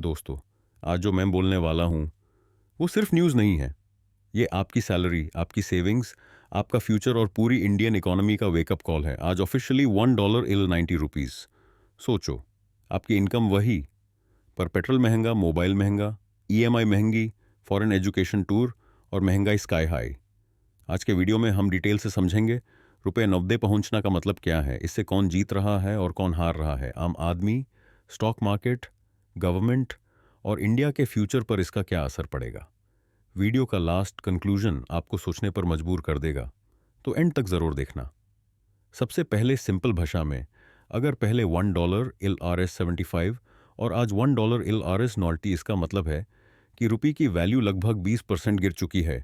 दोस्तों, आज जो मैं बोलने वाला हूँ वो सिर्फ न्यूज़ नहीं है। ये आपकी सैलरी, आपकी सेविंग्स, आपका फ्यूचर और पूरी इंडियन इकोनॉमी का वेकअप कॉल है। आज ऑफिशियली $1 इल 90 रुपीज़। सोचो, आपकी इनकम वही, पर पेट्रोल महंगा, मोबाइल महंगा, ईएमआई महंगी, फॉरेन एजुकेशन टूर और महंगाई स्काई हाई। आज के वीडियो में हम डिटेल से समझेंगे रुपए 90 पहुंचना का मतलब क्या है, इससे कौन जीत रहा है और कौन हार रहा है, आम आदमी, स्टॉक मार्केट, गवर्नमेंट और इंडिया के फ्यूचर पर इसका क्या असर पड़ेगा। वीडियो का लास्ट कंक्लूजन आपको सोचने पर मजबूर कर देगा, तो एंड तक ज़रूर देखना। सबसे पहले सिंपल भाषा में, अगर पहले $1 इल RS75 और आज $1 इल RS90, इसका मतलब है कि रुपये की वैल्यू लगभग 20% गिर चुकी है।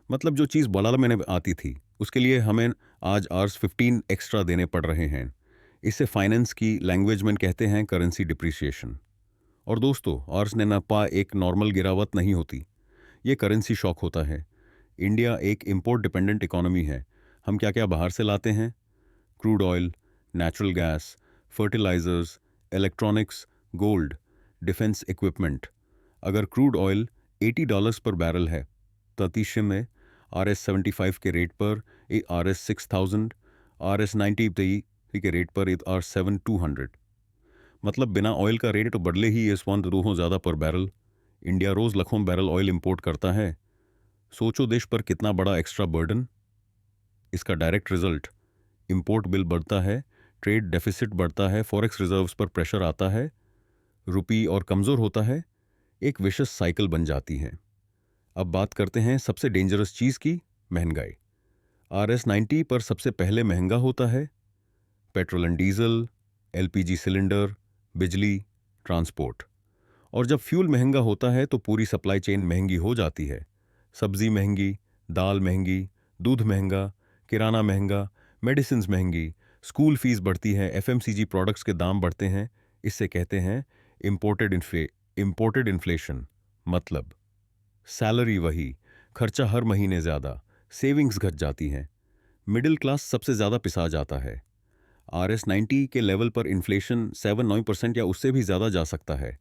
मतलब जो चीज़ बलाला में आती थी उसके लिए हमें आज RS15 एक्स्ट्रा देने पड़ रहे हैं। इसे फाइनेंस की लैंग्वेज में कहते हैं करेंसी डिप्रिसिएशन। और दोस्तों, आर्स ने नपा एक नॉर्मल गिरावट नहीं होती, ये करेंसी शॉक होता है। इंडिया एक इंपोर्ट डिपेंडेंट इकोनॉमी है। हम क्या क्या बाहर से लाते हैं? Crude oil, natural gas, fertilizers, electronics, gold, defence equipment. अगर क्रूड ऑयल $80 पर बैरल है तो तीसरे में RS75 के रेट पर RS6000, RS90 के रेट पर R7200। मतलब बिना ऑयल का रेट तो बढ़ले ही इस वंत रूहों ज़्यादा पर बैरल। इंडिया रोज़ लाखों बैरल ऑयल इंपोर्ट करता है। सोचो देश पर कितना बड़ा एक्स्ट्रा बर्डन। इसका डायरेक्ट रिजल्ट, इंपोर्ट बिल बढ़ता है, ट्रेड डेफिसिट बढ़ता है, फॉरेक्स रिजर्व्स पर प्रेशर आता है, रुपी और कमज़ोर होता है, एक विशेष साइकिल बन जाती है। अब बात करते हैं सबसे डेंजरस चीज़ की, महंगाई। RS90 पर सबसे पहले महंगा होता है petrol and diesel, LPG cylinder, बिजली, ट्रांसपोर्ट। और जब फ्यूल महंगा होता है तो पूरी सप्लाई चेन महंगी हो जाती है। सब्जी महंगी, दाल महंगी, दूध महंगा, किराना महंगा, मेडिसिन्स महंगी, स्कूल फीस बढ़ती है, FMCG प्रोडक्ट्स के दाम बढ़ते हैं। इससे कहते हैं इम्पोर्टेड इन्फ्लेशन। मतलब सैलरी वही, खर्चा हर महीने ज़्यादा, सेविंग्स घट जाती हैं, मिडिल क्लास सबसे ज़्यादा पिसा जाता है। RS90 के लेवल पर इन्फ्लेशन 7-9% या उससे भी ज़्यादा जा सकता है।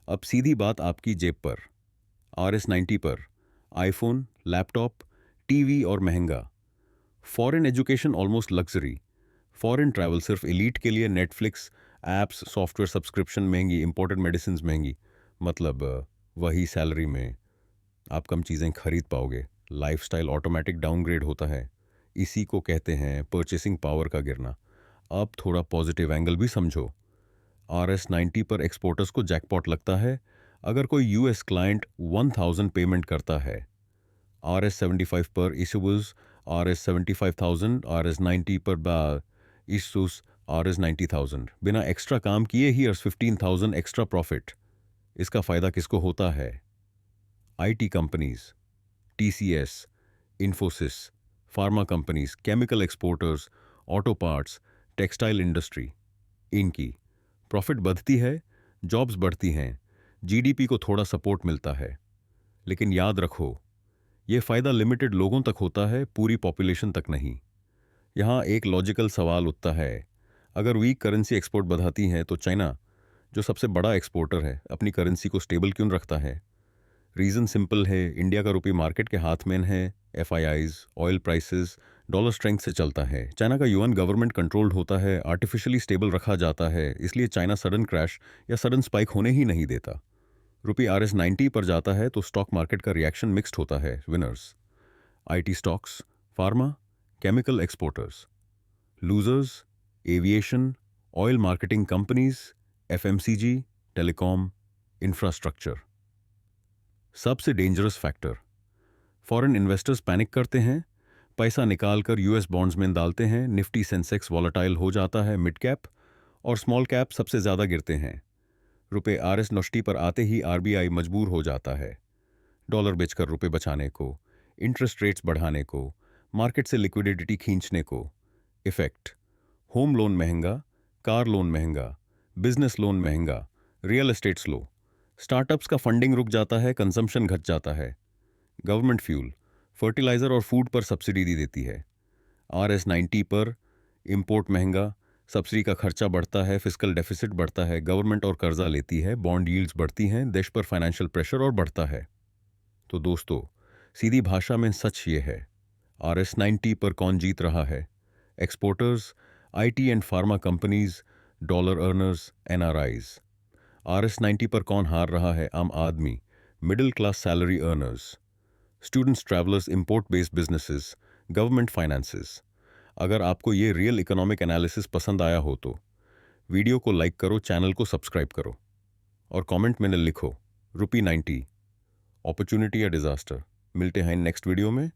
अब सीधी बात आपकी जेब पर। RS90 पर आईफोन, लैपटॉप, टीवी और महंगा। Foreign education almost luxury. Foreign travel सिर्फ एलीट के लिए, नेटफ्लिक्स, एप्स, सॉफ्टवेयर सब्सक्रिप्शन महंगी, इंपॉर्टेंट मेडिसिन महंगी। मतलब वही सैलरी में आप कम चीज़ें खरीद पाओगे। लाइफस्टाइल ऑटोमेटिक डाउनग्रेड होता है। इसी को कहते हैं परचेसिंग पावर का गिरना। अब थोड़ा पॉजिटिव एंगल भी समझो। RS90 पर एक्सपोर्टर्स को जैकपॉट लगता है। अगर कोई US क्लाइंट 1000 पेमेंट करता है, RS75 पर इशूज RS75,000, RS90 पर इशूस RS90,000। बिना एक्स्ट्रा काम किए ही RS15,000 एक्स्ट्रा प्रॉफिट। इसका फ़ायदा किसको होता है? IT companies, TCS, Infosys, pharma companies, chemical exporters, auto parts, textile industry. इनकी प्रॉफिट बढ़ती है, जॉब्स बढ़ती हैं, GDP को थोड़ा सपोर्ट मिलता है। लेकिन याद रखो, ये फ़ायदा लिमिटेड लोगों तक होता है, पूरी पॉपुलेशन तक नहीं। यहाँ एक लॉजिकल सवाल उठता है, अगर वीक करेंसी एक्सपोर्ट बढ़ाती है तो चाइना, जो सबसे बड़ा एक्सपोर्टर है, अपनी करेंसी को स्टेबल क्यों रखता है? रीज़न सिंपल है, इंडिया का रुपये मार्केट के हाथ में है। FIIs, oil prices, dollar strength से चलता है। चाइना का युआन गवर्नमेंट कंट्रोल्ड होता है, आर्टिफिशियली स्टेबल रखा जाता है, इसलिए चाइना सडन क्रैश या सडन स्पाइक होने ही नहीं देता। रुपये RS90 पर जाता है तो स्टॉक मार्केट का रिएक्शन मिक्स्ड होता है। Winners IT stocks, pharma, chemical exporters. Losers aviation, oil marketing companies, FMCG, telecom, infrastructure. सबसे dangerous factor, foreign investors panic करते हैं, पैसा निकाल कर US बॉन्ड्स में डालते हैं, निफ्टी सेंसेक्स वॉलेटाइल हो जाता है, मिड कैप और स्मॉल कैप सबसे ज़्यादा गिरते हैं। रुपये RS90 पर आते ही RBI मजबूर हो जाता है डॉलर बेचकर रुपये बचाने को, इंटरेस्ट रेट्स बढ़ाने को, मार्केट से लिक्विडिटी खींचने को। इफेक्ट, होम लोन महंगा, कार लोन महंगा, बिजनेस लोन महंगा, रियल एस्टेट स्लो, स्टार्टअप्स का फंडिंग रुक जाता है, कंजम्पशन घट जाता है। गवर्नमेंट फ्यूल, फर्टिलाइज़र और फूड पर सब्सिडी दी देती है। RS90 पर इंपोर्ट महंगा, सब्सिडी का खर्चा बढ़ता है, फिस्कल डेफिसिट बढ़ता है, गवर्नमेंट और कर्जा लेती है, बॉन्ड यील्ड्स बढ़ती हैं, देश पर फाइनेंशियल प्रेशर और बढ़ता है। तो दोस्तों, सीधी भाषा में सच ये है, RS-90 पर कौन जीत रहा है? Exporters, IT and pharma companies, dollar earners, NRIs। RS-90 पर कौन हार रहा है? आम आदमी, middle class salary earners, students, travellers, import based businesses, government finances. अगर आपको ये रियल इकोनॉमिक एनालिसिस पसंद आया हो तो वीडियो को लाइक करो, चैनल को सब्सक्राइब करो और कमेंट में लिखो ₹90 अपॉर्चुनिटी या डिजास्टर। मिलते हैं नेक्स्ट वीडियो में।